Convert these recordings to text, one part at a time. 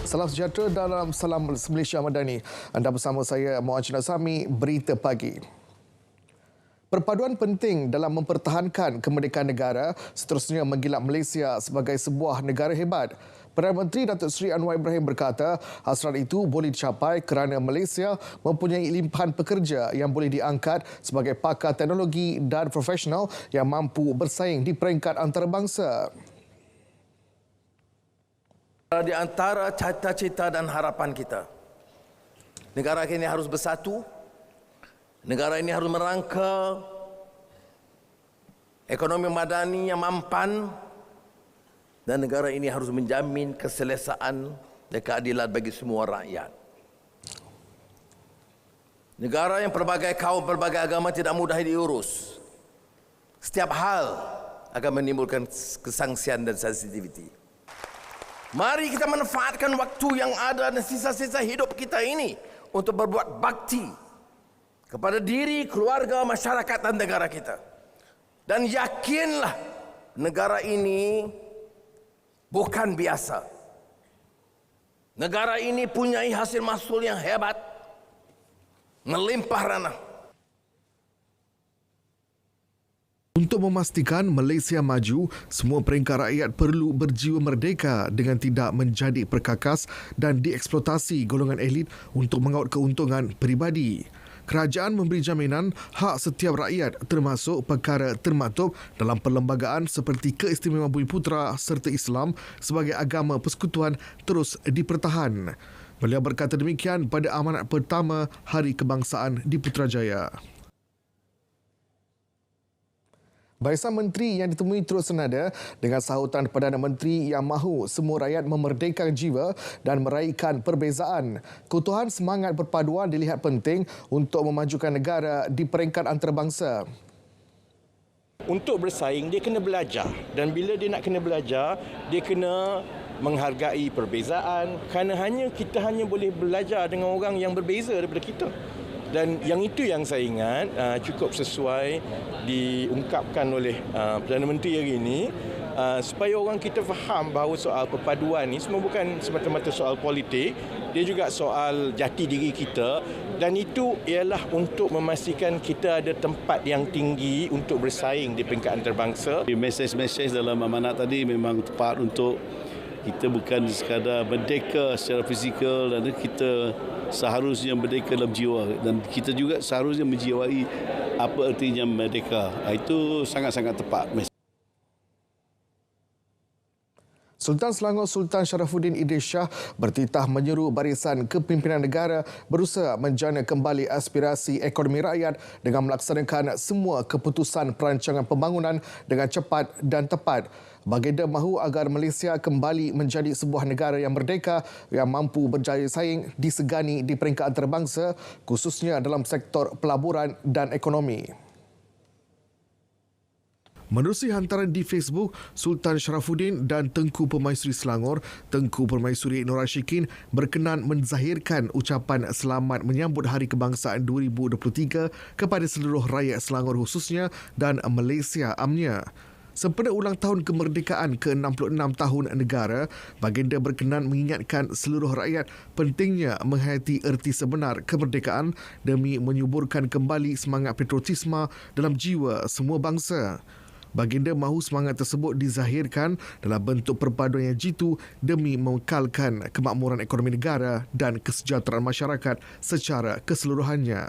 Salam sejahtera dalam Salam Malaysia Madani. Anda bersama saya, Muhammad Nazami, Berita Pagi. Perpaduan penting dalam mempertahankan kemerdekaan negara, seterusnya menggilap Malaysia sebagai sebuah negara hebat. Perdana Menteri Datuk Seri Anwar Ibrahim berkata, hasrat itu boleh dicapai kerana Malaysia mempunyai limpahan pekerja yang boleh diangkat sebagai pakar teknologi dan profesional yang mampu bersaing di peringkat antarabangsa. Di antara cita-cita dan harapan kita, negara ini harus bersatu, negara ini harus merangka ekonomi madani yang mampan, dan negara ini harus menjamin keselesaan dan keadilan bagi semua rakyat. Negara yang pelbagai kaum, pelbagai agama tidak mudah diurus. Setiap hal akan menimbulkan kesangsian dan sensitiviti. Mari kita manfaatkan waktu yang ada dan sisa-sisa hidup kita ini untuk berbuat bakti kepada diri, keluarga, masyarakat dan negara kita. Dan yakinlah negara ini bukan biasa. Negara ini punya hasil mahsul yang hebat, melimpah ranah. Untuk memastikan Malaysia maju, semua peringkat rakyat perlu berjiwa merdeka dengan tidak menjadi perkakas dan dieksploitasi golongan elit untuk mengaut keuntungan peribadi. Kerajaan memberi jaminan hak setiap rakyat termasuk perkara termaktub dalam perlembagaan seperti Keistimewaan Bumiputera serta Islam sebagai agama persekutuan terus dipertahan. Beliau berkata demikian pada amanat pertama Hari Kebangsaan di Putrajaya. Barisan Menteri yang ditemui terus senada dengan sahutan Perdana Menteri yang mahu semua rakyat memerdekakan jiwa dan meraihkan perbezaan. Keutuhan semangat perpaduan dilihat penting untuk memajukan negara di peringkat antarabangsa. Untuk bersaing, dia kena belajar. Dan bila dia nak kena belajar, dia kena menghargai perbezaan. Kerana kita hanya boleh belajar dengan orang yang berbeza daripada kita. Dan yang itu yang saya ingat cukup sesuai diungkapkan oleh Perdana Menteri hari ini supaya orang kita faham bahawa soal perpaduan ini semua bukan semata-mata soal politik, dia juga soal jati diri kita, dan itu ialah untuk memastikan kita ada tempat yang tinggi untuk bersaing di peringkat antarabangsa. Mesej-mesej dalam amanat tadi memang tepat untuk kita bukan sekadar merdeka secara fizikal, dan kita seharusnya merdeka dalam jiwa, dan kita juga seharusnya menjiwai apa artinya merdeka. Itu sangat-sangat tepat. Sultan Selangor Sultan Sharafuddin Idris Shah bertitah menyeru barisan kepimpinan negara berusaha menjana kembali aspirasi ekonomi rakyat dengan melaksanakan semua keputusan perancangan pembangunan dengan cepat dan tepat. Baginda mahu agar Malaysia kembali menjadi sebuah negara yang merdeka yang mampu berjaya saing disegani di peringkat antarabangsa, khususnya dalam sektor pelaburan dan ekonomi. Menerusi hantaran di Facebook, Sultan Sharafuddin dan Tengku Permaisuri Selangor, Tengku Permaisuri Nur Ashikin berkenan menzahirkan ucapan selamat menyambut Hari Kebangsaan 2023 kepada seluruh rakyat Selangor khususnya dan Malaysia amnya. Sempena ulang tahun kemerdekaan ke-66 tahun negara, Baginda berkenan mengingatkan seluruh rakyat pentingnya menghayati erti sebenar kemerdekaan demi menyuburkan kembali semangat patriotisme dalam jiwa semua bangsa. Baginda mahu semangat tersebut dizahirkan dalam bentuk perpaduan yang jitu demi mengekalkan kemakmuran ekonomi negara dan kesejahteraan masyarakat secara keseluruhannya.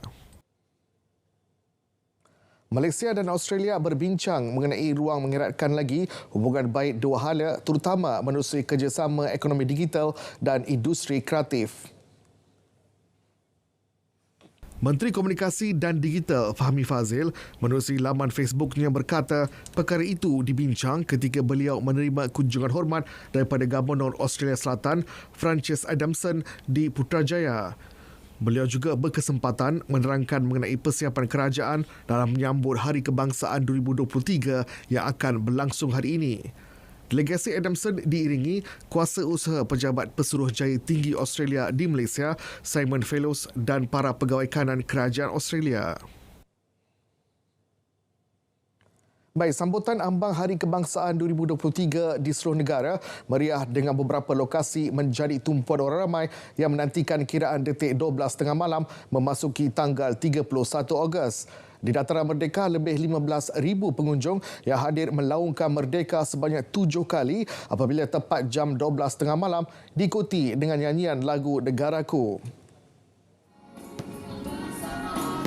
Malaysia dan Australia berbincang mengenai ruang mengeratkan lagi hubungan baik dua hala, terutama menerusi kerjasama ekonomi digital dan industri kreatif. Menteri Komunikasi dan Digital Fahmi Fazil menerusi laman Facebooknya berkata perkara itu dibincang ketika beliau menerima kunjungan hormat daripada Gubernur Australia Selatan Frances Adamson di Putrajaya. Beliau juga berkesempatan menerangkan mengenai persiapan kerajaan dalam menyambut Hari Kebangsaan 2023 yang akan berlangsung hari ini. Delegasi Adamson diiringi kuasa usaha Pejabat Pesuruhjaya Tinggi Australia di Malaysia, Simon Fellows dan para pegawai kanan Kerajaan Australia. Baik, sambutan ambang Hari Kebangsaan 2023 di seluruh negara meriah dengan beberapa lokasi menjadi tumpuan orang ramai yang menantikan kiraan detik 12 tengah malam memasuki tanggal 31 Ogos. Di Dataran Merdeka, lebih 15,000 pengunjung yang hadir melaungkan Merdeka sebanyak 7 kali apabila tepat jam 12 tengah malam diikuti dengan nyanyian lagu Negaraku.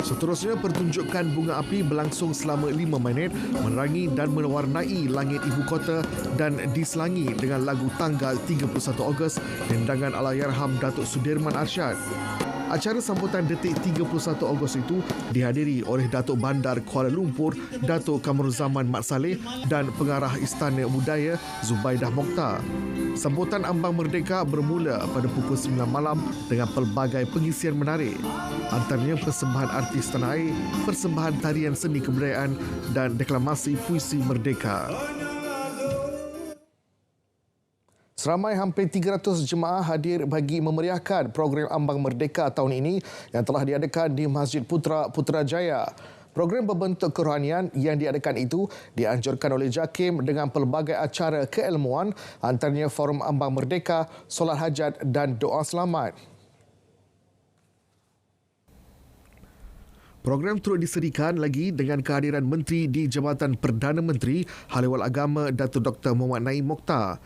Seterusnya, pertunjukan bunga api berlangsung selama 5 minit menerangi dan mewarnai langit ibu kota dan diselangi dengan lagu tanggal 31 Ogos rendangan Allahyarham Datuk Sudirman Arsyad. Acara sambutan detik 31 Ogos itu dihadiri oleh Datuk Bandar Kuala Lumpur, Datuk Kamaruzaman Mat Saleh dan Pengarah Istana Budaya Zubaidah Mokhtar. Sambutan ambang Merdeka bermula pada pukul 9 malam dengan pelbagai pengisian menarik. Antaranya persembahan artis tanah air, persembahan tarian seni kebudayaan dan deklamasi puisi merdeka. Seramai hampir 300 jemaah hadir bagi memeriahkan program Ambang Merdeka tahun ini yang telah diadakan di Masjid Putrajaya. Program berbentuk kerohanian yang diadakan itu dianjurkan oleh JAKIM dengan pelbagai acara keilmuan, antaranya Forum Ambang Merdeka, solat hajat dan doa selamat. Program turut diserikan lagi dengan kehadiran Menteri di Jabatan Perdana Menteri, Hal Ehwal Agama Datuk Dr. Muhammad Naim Mokhtar.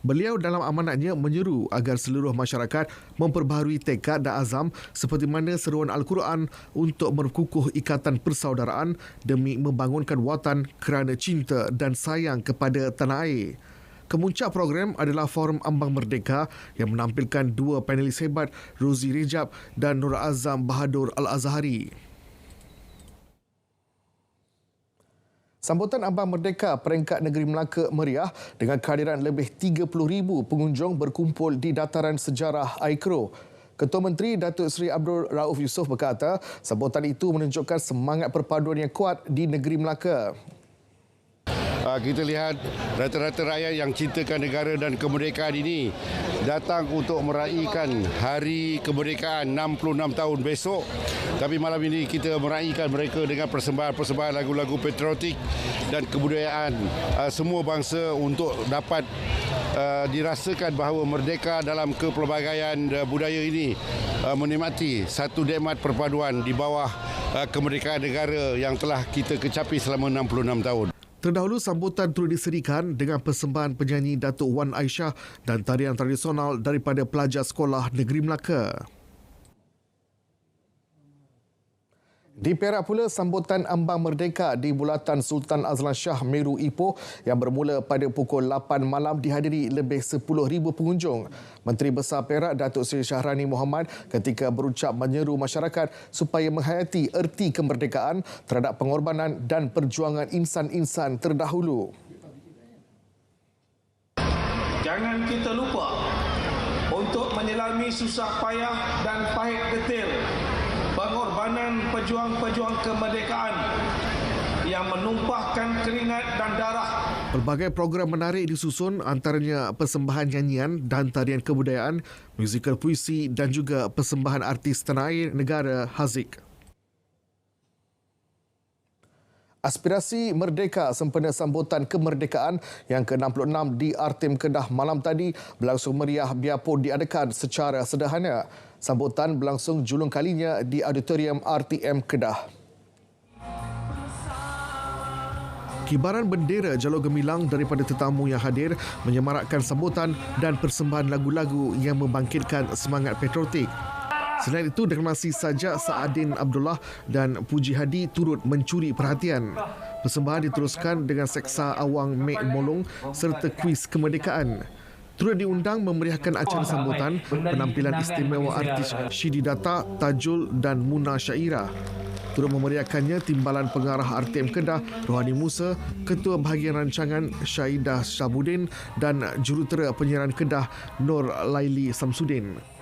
Beliau dalam amanatnya menyeru agar seluruh masyarakat memperbaharui tekad dan azam seperti mana seruan Al-Quran untuk memperkukuh ikatan persaudaraan demi membangunkan watan kerana cinta dan sayang kepada tanah air. Kemuncak program adalah Forum Ambang Merdeka yang menampilkan dua panelis hebat, Rozi Rejab dan Nur Azam Bahadur Al-Azhari. Sambutan Ambang Merdeka peringkat negeri Melaka meriah dengan kehadiran lebih 30,000 pengunjung berkumpul di dataran sejarah Aikro. Ketua Menteri Datuk Seri Abdul Rauf Yusof berkata, sambutan itu menunjukkan semangat perpaduan yang kuat di negeri Melaka. Kita lihat rata-rata rakyat yang cintakan negara dan kemerdekaan ini datang untuk meraihkan Hari Kemerdekaan 66 tahun besok. Tapi malam ini kita meraihkan mereka dengan persembahan-persembahan lagu-lagu patriotik dan kebudayaan semua bangsa untuk dapat dirasakan bahawa merdeka dalam kepelbagaian budaya ini menikmati satu nikmat perpaduan di bawah kemerdekaan negara yang telah kita kecapi selama 66 tahun. Terdahulu, sambutan turut diserikan dengan persembahan penyanyi Datuk Wan Aisyah dan tarian tradisional daripada pelajar sekolah Negeri Melaka. Di Perak pula, sambutan Ambang Merdeka di Bulatan Sultan Azlan Shah Meru Ipoh yang bermula pada pukul 8 malam dihadiri lebih 10,000 pengunjung. Menteri Besar Perak Datuk Seri Syahrani Mohamad ketika berucap menyeru masyarakat supaya menghayati erti kemerdekaan terhadap pengorbanan dan perjuangan insan-insan terdahulu. Jangan kita lupa untuk menyelami susah payah dan pahit getir pengorbanan pejuang-pejuang kemerdekaan yang menumpahkan keringat dan darah. Pelbagai program menarik disusun, antaranya persembahan nyanyian dan tarian kebudayaan, musikal puisi dan juga persembahan artis tanah air negara Haziq. Aspirasi Merdeka sempena sambutan kemerdekaan yang ke-66 di Artim Kedah malam tadi berlangsung meriah biarpun diadakan secara sederhana. Sambutan berlangsung julung kalinya di Auditorium RTM Kedah. Kibaran bendera Jalur Gemilang daripada tetamu yang hadir menyemarakkan sambutan dan persembahan lagu-lagu yang membangkitkan semangat patriotik. Selain itu, deklamasi sajak Saadin Abdullah dan Puji Hadi turut mencuri perhatian. Persembahan diteruskan dengan seksa Awang Mek Molong serta kuis kemerdekaan. Turut diundang memeriahkan acara sambutan penampilan istimewa artis Syidi Data, Tajul dan Muna Syairah. Turut memeriahkannya timbalan pengarah RTM Kedah Rohani Musa, Ketua Bahagian Rancangan Syahidah Syabudin dan Jurutera Penyiaran Kedah Nur Laili Samsudin.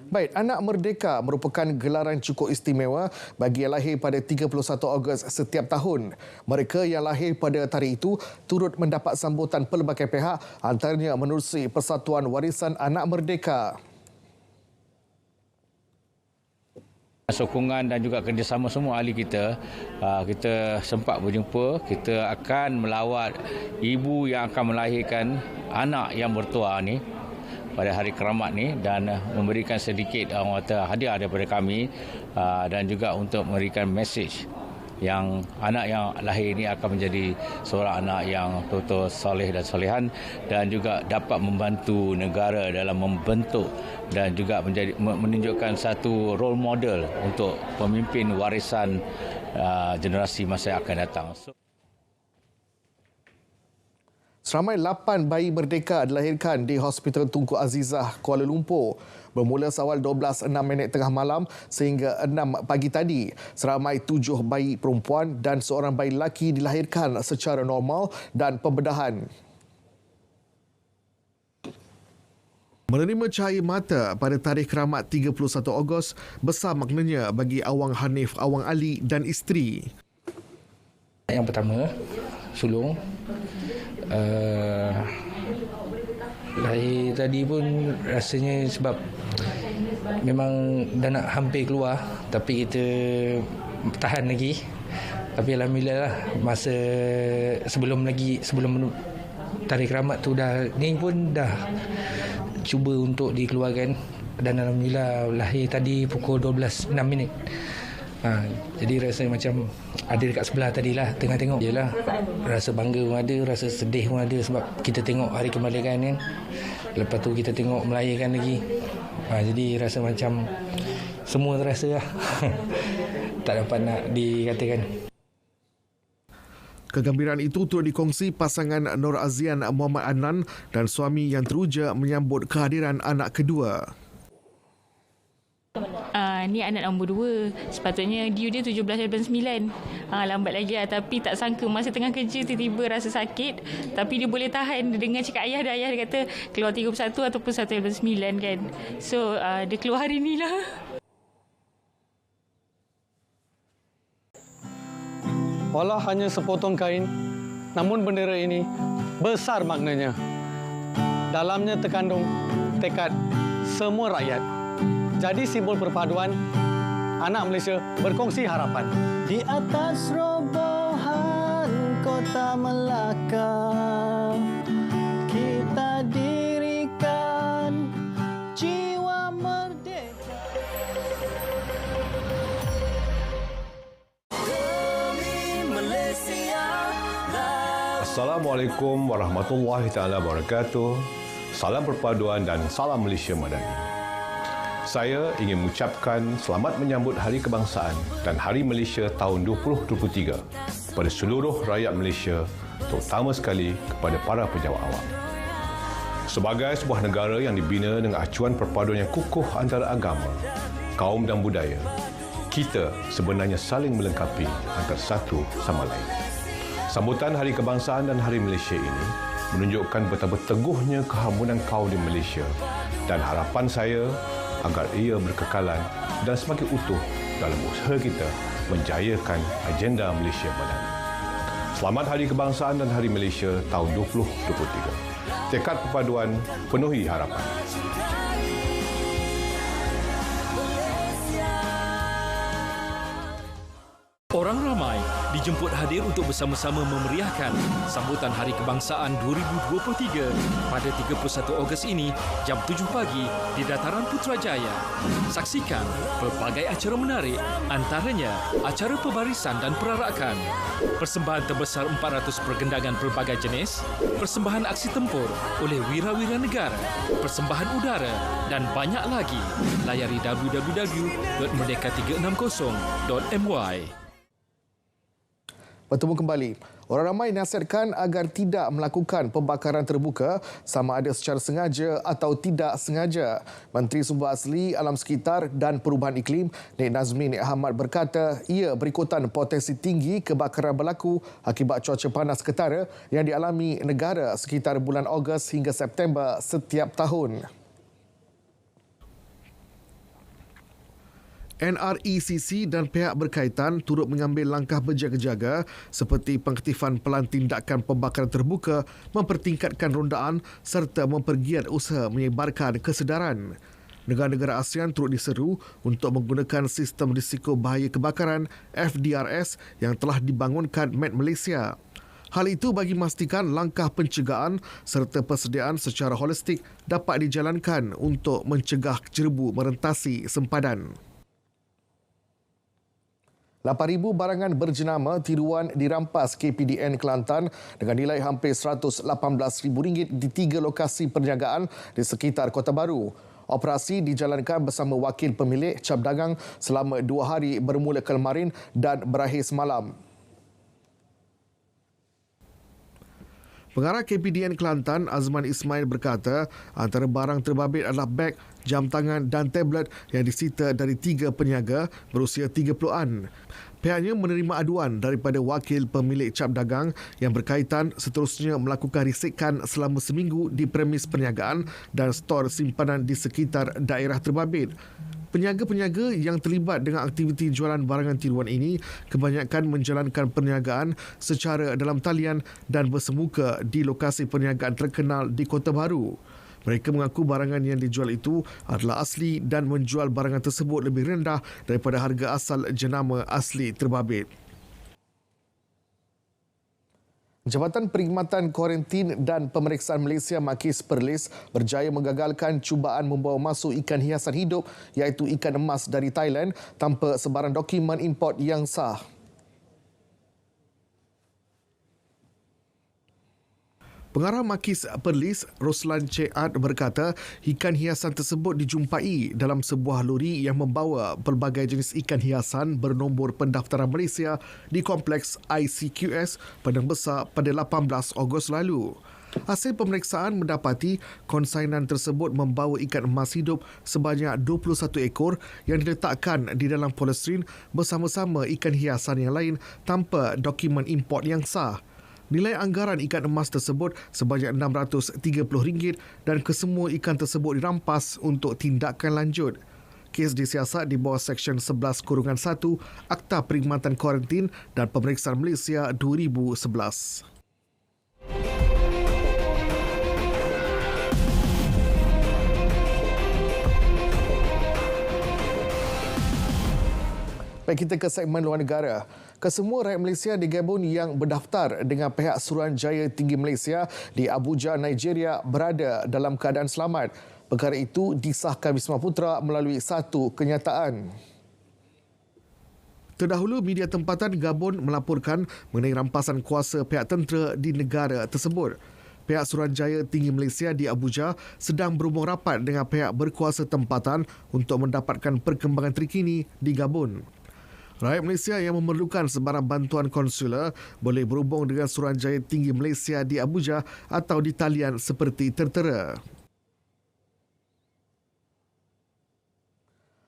Baik, Anak Merdeka merupakan gelaran cukup istimewa bagi yang lahir pada 31 Ogos setiap tahun. Mereka yang lahir pada tarikh itu turut mendapat sambutan pelbagai pihak, antaranya menerusi Persatuan Warisan Anak Merdeka. Sokongan dan juga kerjasama semua ahli kita, kita sempat berjumpa. Kita akan melawat ibu yang akan melahirkan anak yang bertuah ni pada hari keramat ni dan memberikan sedikit hadiah daripada kami dan juga untuk memberikan mesej yang anak yang lahir ini akan menjadi seorang anak yang betul-betul soleh dan solehan dan juga dapat membantu negara dalam membentuk dan juga menunjukkan satu role model untuk pemimpin warisan generasi masa yang akan datang. Seramai 8 bayi merdeka dilahirkan di Hospital Tunku Azizah, Kuala Lumpur. Bermula seawal 12.06 tengah malam sehingga 6 pagi tadi. Seramai 7 bayi perempuan dan seorang bayi lelaki dilahirkan secara normal dan pembedahan. Menerima cahaya mata pada tarikh keramat 31 Ogos besar maknanya bagi Awang Hanif, Awang Ali dan isteri. Yang pertama, sulung. Lahir tadi pun rasanya sebab memang dah nak hampir keluar tapi kita tahan lagi. Tapi alhamdulillah lah, masa sebelum tarikh keramat tu ni pun dah cuba untuk dikeluarkan dan alhamdulillah lahir tadi pukul 12.06. Jadi rasa macam ada dekat sebelah tadilah tengah tengok. Yalah, rasa bangga pun ada, rasa sedih pun ada sebab kita tengok hari kemerdekaan kan. Lepas tu kita tengok melahirkan lagi. Jadi rasa macam semua terasa lah. Tak dapat nak dikatakan. Kegembiraan itu turut dikongsi pasangan Nur Azian Muhammad Adnan dan suami yang teruja menyambut kehadiran anak kedua. Ni anak nombor 2. Sepatutnya due dia 17.9. Lambat lagi lah. Tapi tak sangka masa tengah kerja tiba-tiba rasa sakit. Tapi dia boleh tahan. Dia dengar cakap ayah dia kata keluar 31 ataupun 1.9 kan. So dia keluar hari ni lah. Walau hanya sepotong kain, namun bendera ini besar maknanya. Dalamnya terkandung tekad semua rakyat. Jadi simbol perpaduan anak Malaysia berkongsi harapan. Di atas robohan kota Melaka, kita dirikan jiwa merdeka. Demi Malaysia. Assalamualaikum warahmatullahi taala wabarakatuh. Salam perpaduan dan salam Malaysia Madani. Saya ingin mengucapkan selamat menyambut Hari Kebangsaan dan Hari Malaysia tahun 2023 kepada seluruh rakyat Malaysia, terutama sekali kepada para pejabat awam. Sebagai sebuah negara yang dibina dengan acuan perpaduan yang kukuh antara agama, kaum dan budaya, kita sebenarnya saling melengkapi antara satu sama lain. Sambutan Hari Kebangsaan dan Hari Malaysia ini menunjukkan betapa teguhnya keharmonian kaum di Malaysia dan harapan saya agar ia berkekalan dan semakin utuh dalam usaha kita menjayakan agenda Malaysia Madani. Selamat Hari Kebangsaan dan Hari Malaysia tahun 2023. Tekad perpaduan penuhi harapan. Orang ramai dijemput hadir untuk bersama-sama memeriahkan sambutan Hari Kebangsaan 2023 pada 31 Ogos ini jam 7 pagi di Dataran Putrajaya. Saksikan pelbagai acara menarik, antaranya acara pembarisan dan perarakan, persembahan terbesar 400 pergendangan pelbagai jenis, persembahan aksi tempur oleh wira-wira negara, persembahan udara dan banyak lagi. Layari www.merdeka360.my. Bertemu kembali. Orang ramai nasihatkan agar tidak melakukan pembakaran terbuka sama ada secara sengaja atau tidak sengaja. Menteri Sumber Asli, Alam Sekitar dan Perubahan Iklim, Nik Nazmi Nik Ahmad berkata ia berikutan potensi tinggi kebakaran berlaku akibat cuaca panas ketara yang dialami negara sekitar bulan Ogos hingga September setiap tahun. NRECC dan pihak berkaitan turut mengambil langkah berjaga-jaga seperti pengaktifan pelan tindakan pembakaran terbuka, mempertingkatkan rondaan serta mempergiat usaha menyebarkan kesedaran. Negara-negara ASEAN turut diseru untuk menggunakan sistem risiko bahaya kebakaran FDRS yang telah dibangunkan Met Malaysia. Hal itu bagi memastikan langkah pencegahan serta persediaan secara holistik dapat dijalankan untuk mencegah jerebu merentasi sempadan. 8,000 barangan berjenama tiruan dirampas KPDN Kelantan dengan nilai hampir RM118,000 di 3 lokasi perniagaan di sekitar Kota Baru. Operasi dijalankan bersama wakil pemilik cap dagang selama 2 hari bermula kemarin dan berakhir semalam. Pengarah KPDN Kelantan, Azman Ismail berkata, antara barang terbabit adalah beg, jam tangan dan tablet yang disita dari 3 peniaga berusia 30-an. Pihaknya menerima aduan daripada wakil pemilik cap dagang yang berkaitan seterusnya melakukan risikan selama seminggu di premis perniagaan dan stor simpanan di sekitar daerah terbabit. Peniaga-peniaga yang terlibat dengan aktiviti jualan barangan tiruan ini kebanyakan menjalankan perniagaan secara dalam talian dan bersemuka di lokasi perniagaan terkenal di Kota Baru. Mereka mengaku barangan yang dijual itu adalah asli dan menjual barangan tersebut lebih rendah daripada harga asal jenama asli terbabit. Jabatan Perkhidmatan Kuarantin dan Pemeriksaan Malaysia Makis Perlis berjaya menggagalkan cubaan membawa masuk ikan hiasan hidup iaitu ikan emas dari Thailand tanpa sebarang dokumen import yang sah. Pengarah Makis Perlis, Roslan Ceat berkata ikan hiasan tersebut dijumpai dalam sebuah lori yang membawa pelbagai jenis ikan hiasan bernombor pendaftaran Malaysia di kompleks ICQS Padang Besar pada 18 Ogos lalu. Hasil pemeriksaan mendapati konsainan tersebut membawa ikan emas hidup sebanyak 21 ekor yang diletakkan di dalam polistiren bersama-sama ikan hiasan yang lain tanpa dokumen import yang sah. Nilai anggaran ikan emas tersebut sebanyak RM630 dan kesemua ikan tersebut dirampas untuk tindakan lanjut. Kes disiasat di bawah Seksyen 11-1 Akta Perkhidmatan Kuarantin dan Pemeriksaan Malaysia 2011. Baik, kita ke segmen luar negara. Kesemua rakyat Malaysia di Gabon yang berdaftar dengan pihak Suruhanjaya Tinggi Malaysia di Abuja, Nigeria berada dalam keadaan selamat. Perkara itu disahkan Wisma Putra melalui satu kenyataan. Terdahulu, media tempatan Gabon melaporkan mengenai rampasan kuasa pihak tentera di negara tersebut. Pihak Suruhanjaya Tinggi Malaysia di Abuja sedang berhubung rapat dengan pihak berkuasa tempatan untuk mendapatkan perkembangan terkini di Gabon. Rakyat Malaysia yang memerlukan sebarang bantuan konsular boleh berhubung dengan Suruhanjaya Tinggi Malaysia di Abuja atau di talian seperti tertera.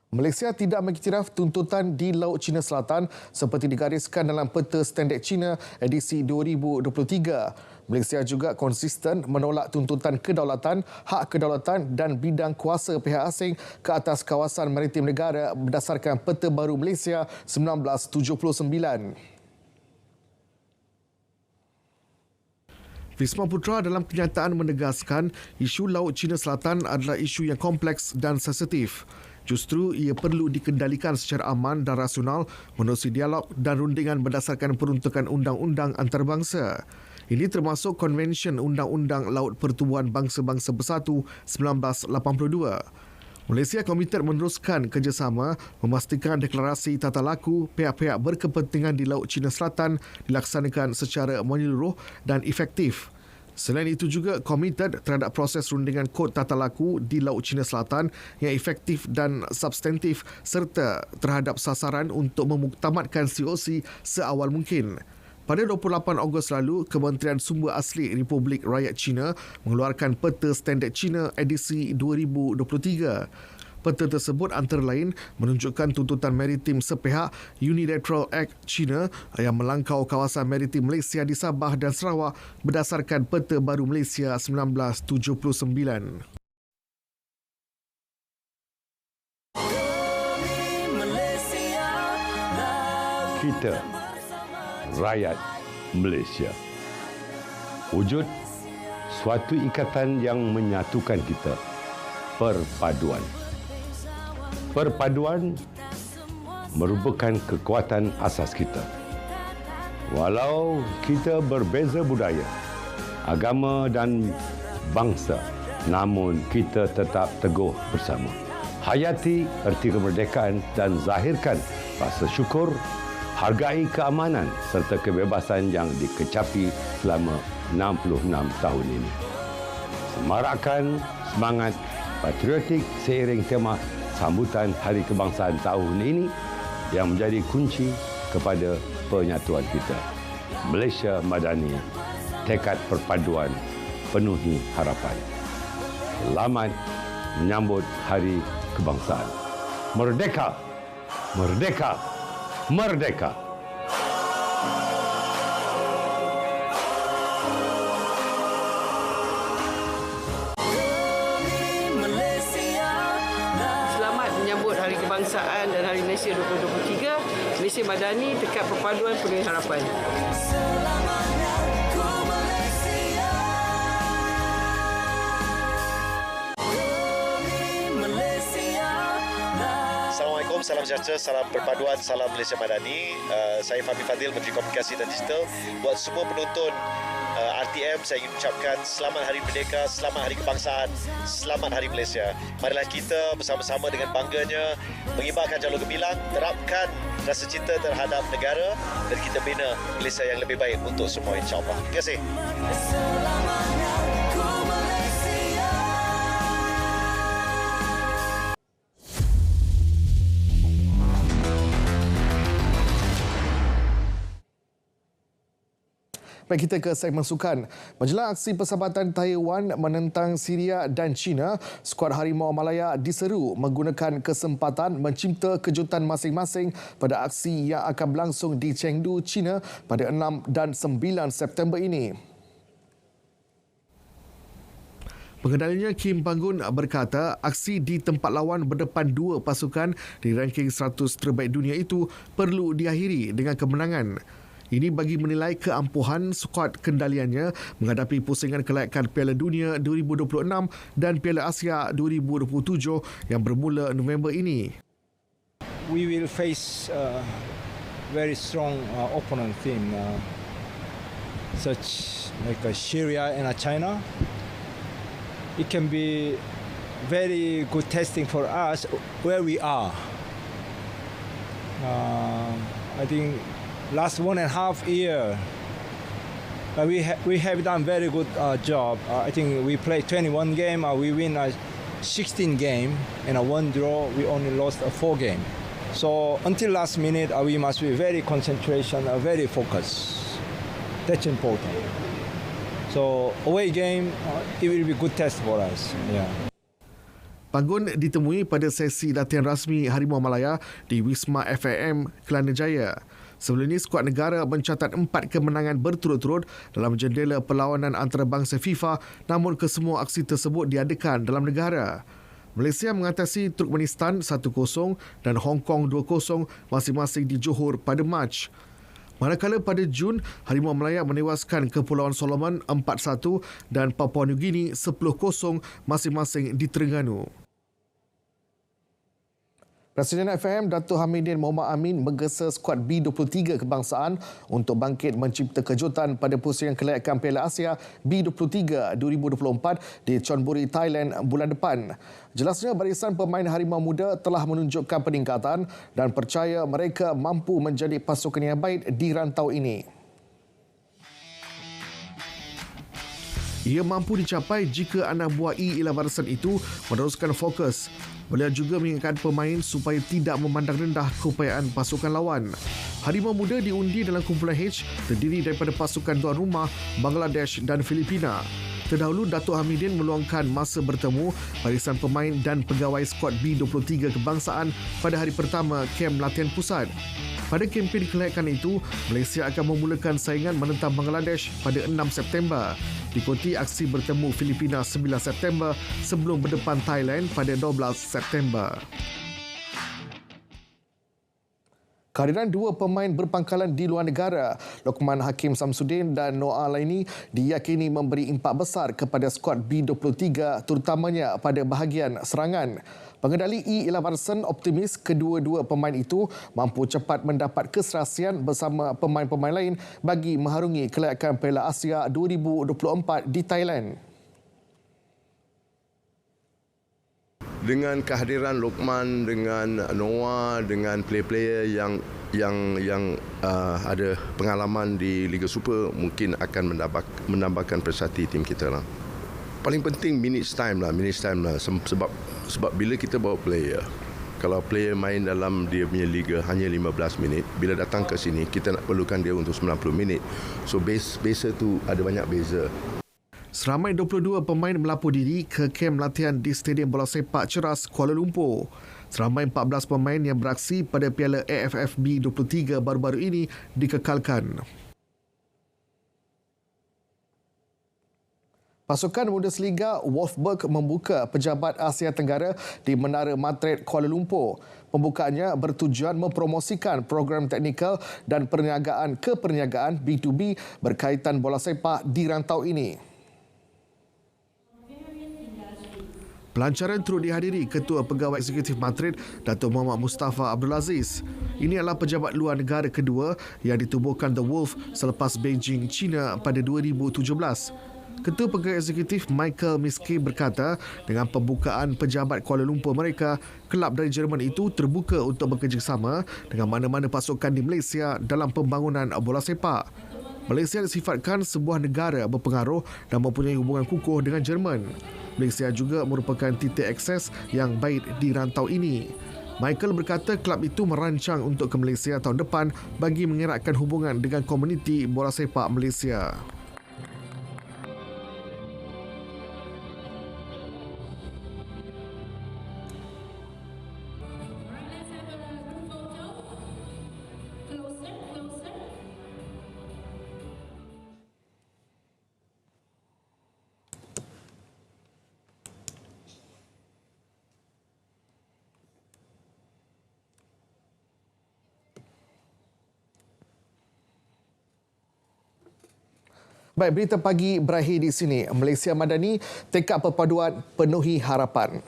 Malaysia tidak mengiktiraf tuntutan di Laut Cina Selatan seperti digariskan dalam Peta Standard Cina edisi 2023. Malaysia juga konsisten menolak tuntutan kedaulatan, hak kedaulatan dan bidang kuasa pihak asing ke atas kawasan maritim negara berdasarkan Peta Baru Malaysia 1979. Wisma Putra dalam kenyataan menegaskan isu Laut Cina Selatan adalah isu yang kompleks dan sensitif. Justru ia perlu dikendalikan secara aman dan rasional menerusi dialog dan rundingan berdasarkan peruntukan undang-undang antarabangsa. Ini termasuk Konvensyen Undang-Undang Laut Pertubuhan Bangsa-Bangsa Bersatu 1982. Malaysia komited meneruskan kerjasama memastikan deklarasi tata laku pihak-pihak berkepentingan di Laut Cina Selatan dilaksanakan secara menyeluruh dan efektif. Selain itu juga komited terhadap proses rundingan kod tata laku di Laut Cina Selatan yang efektif dan substantif serta terhadap sasaran untuk memuktamadkan COC seawal mungkin. Pada 28 Ogos lalu, Kementerian Sumber Asli Republik Rakyat China mengeluarkan Peta Standard Cina edisi 2023. Peta tersebut antara lain menunjukkan tuntutan maritim sepihak Unilateral Act China yang melangkau kawasan maritim Malaysia di Sabah dan Sarawak berdasarkan Peta Baru Malaysia 1979. Kita, rakyat Malaysia. Wujud suatu ikatan yang menyatukan kita. Perpaduan. Perpaduan merupakan kekuatan asas kita. Walau kita berbeza budaya, agama dan bangsa, namun kita tetap teguh bersama. Hayati erti kemerdekaan dan zahirkan rasa syukur, hargai keamanan serta kebebasan yang dikecapi selama 66 tahun ini. Semarakkan semangat patriotik seiring tema sambutan Hari Kebangsaan tahun ini yang menjadi kunci kepada penyatuan kita. Malaysia Madani, tekad perpaduan, penuhi harapan. Selamat menyambut Hari Kebangsaan. Merdeka! Merdeka! Merdeka! Kebangsaan dan Hari Malaysia 2023, Malaysia Madani, tekad perpaduan, penuhi harapan. Assalamualaikum, salam sejahtera, salam perpaduan, salam Malaysia Madani. Saya Fahmi Fadil, Menteri Komunikasi dan Digital. Buat semua penonton RTM, saya ingin ucapkan selamat Hari Merdeka, selamat Hari Kebangsaan, selamat Hari Malaysia. Marilah kita bersama-sama dengan bangganya mengibarkan jalur gemilang, terapkan rasa cinta terhadap negara dan kita bina Malaysia yang lebih baik untuk semua, insya-Allah. Terima kasih. Baik, kita ke segmen sukan. Menjelang aksi persahabatan Taiwan menentang Syria dan China, skuad Harimau Malaya diseru menggunakan kesempatan mencipta kejutan masing-masing pada aksi yang akan berlangsung di Chengdu, China pada 6 dan 9 September ini. Pengendalinya Kim Panggun berkata aksi di tempat lawan berdepan dua pasukan di ranking 100 terbaik dunia itu perlu diakhiri dengan kemenangan. Ini bagi menilai keampuhan skuad kendaliannya menghadapi pusingan kelayakan Piala Dunia 2026 dan Piala Asia 2027 yang bermula November ini. We will face a very strong opponent team, such like Syria and China. It can be very good testing for us where we are. I think last 1.5 year, we have done very good job. I think we played 21 game, we win 16 game, and a 1 draw. We only lost 4 game. So until last minute, we must be very concentration, very focused. That's important. So away game, it will be good test for us. Yeah. Panggun ditemui pada sesi latihan rasmi Harimau Malaya di Wisma FAM Kelana Jaya. Sebelum ini, skuad negara mencatat 4 kemenangan berturut-turut dalam jendela perlawanan antarabangsa FIFA, namun kesemua aksi tersebut diadakan dalam negara. Malaysia mengatasi Turkmenistan 1-0 dan Hong Kong 2-0 masing-masing di Johor pada Mac. Manakala pada Jun, Harimau Malaya menewaskan Kepulauan Solomon 4-1 dan Papua New Guinea 10-0 masing-masing di Terengganu. Presiden FAM Datuk Hamidin Mohamad Amin menggesa skuad B23 kebangsaan untuk bangkit mencipta kejutan pada pusingan kelayakan Piala Asia B23 2024 di Chonburi, Thailand bulan depan. Jelasnya barisan pemain Harimau Muda telah menunjukkan peningkatan dan percaya mereka mampu menjadi pasukan yang baik di rantau ini. Ia mampu dicapai jika anak buah E11 barisan itu meneruskan fokus. Beliau juga mengingatkan pemain supaya tidak memandang rendah keupayaan pasukan lawan. Harimau Muda diundi dalam kumpulan H terdiri daripada pasukan tuan rumah Bangladesh dan Filipina. Terdahulu, Datuk Hamidin meluangkan masa bertemu barisan pemain dan pegawai skuad B23 kebangsaan pada hari pertama kem latihan pusat. Pada kempen kelayakan itu, Malaysia akan memulakan saingan menentang Bangladesh pada 6 September. Diikuti aksi bertemu Filipina 9 September sebelum berdepan Thailand pada 12 September. Kehadiran dua pemain berpangkalan di luar negara, Lokman Hakim Samsudin dan Noah Laini, diyakini memberi impak besar kepada skuad B23 terutamanya pada bahagian serangan. Pengendali E. Ilavarson optimis kedua-dua pemain itu mampu cepat mendapat keserasian bersama pemain-pemain lain bagi mengharungi kelayakan Piala Asia 2024 di Thailand. Dengan kehadiran Lokman, dengan Noah, dengan player-player yang ada pengalaman di Liga Super, mungkin akan menambahkan prestasi tim kita lah. Paling penting minutes time lah. Sebab bila kita bawa player, kalau player main dalam dia punya liga hanya 15 minit, bila datang ke sini kita nak perlukan dia untuk 90 minit. So beza tu ada banyak beza. Seramai 22 pemain melapor diri ke kem latihan di Stadium Bola Sepak Ceras, Kuala Lumpur. Seramai 14 pemain yang beraksi pada Piala AFFB 23 baru-baru ini dikekalkan. Pasukan Bundesliga Wolfsburg membuka pejabat Asia Tenggara di Menara Madrid, Kuala Lumpur. Pembukaannya bertujuan mempromosikan program teknikal dan perniagaan B2B berkaitan bola sepak di rantau ini. Pelancaran turut dihadiri Ketua Pegawai Eksekutif Madrid, Datuk Muhammad Mustafa Abdul Aziz. Ini adalah pejabat luar negara kedua yang ditubuhkan The Wolf selepas Beijing, China pada 2017. Ketua Pegawai Eksekutif Michael Miske berkata, dengan pembukaan pejabat Kuala Lumpur mereka, kelab dari Jerman itu terbuka untuk bekerjasama dengan mana-mana pasukan di Malaysia dalam pembangunan bola sepak. Malaysia disifatkan sebuah negara berpengaruh dan mempunyai hubungan kukuh dengan Jerman. Malaysia juga merupakan titik akses yang baik di rantau ini. Michael berkata kelab itu merancang untuk ke Malaysia tahun depan bagi mengeratkan hubungan dengan komuniti bola sepak Malaysia. Baik, berita pagi berakhir di sini. Malaysia Madani, tekad perpaduan penuhi harapan.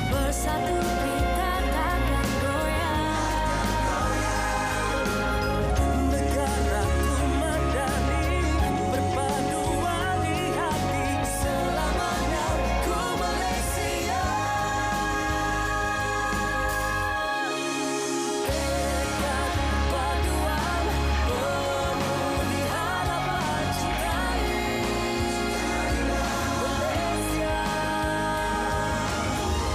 Bersatu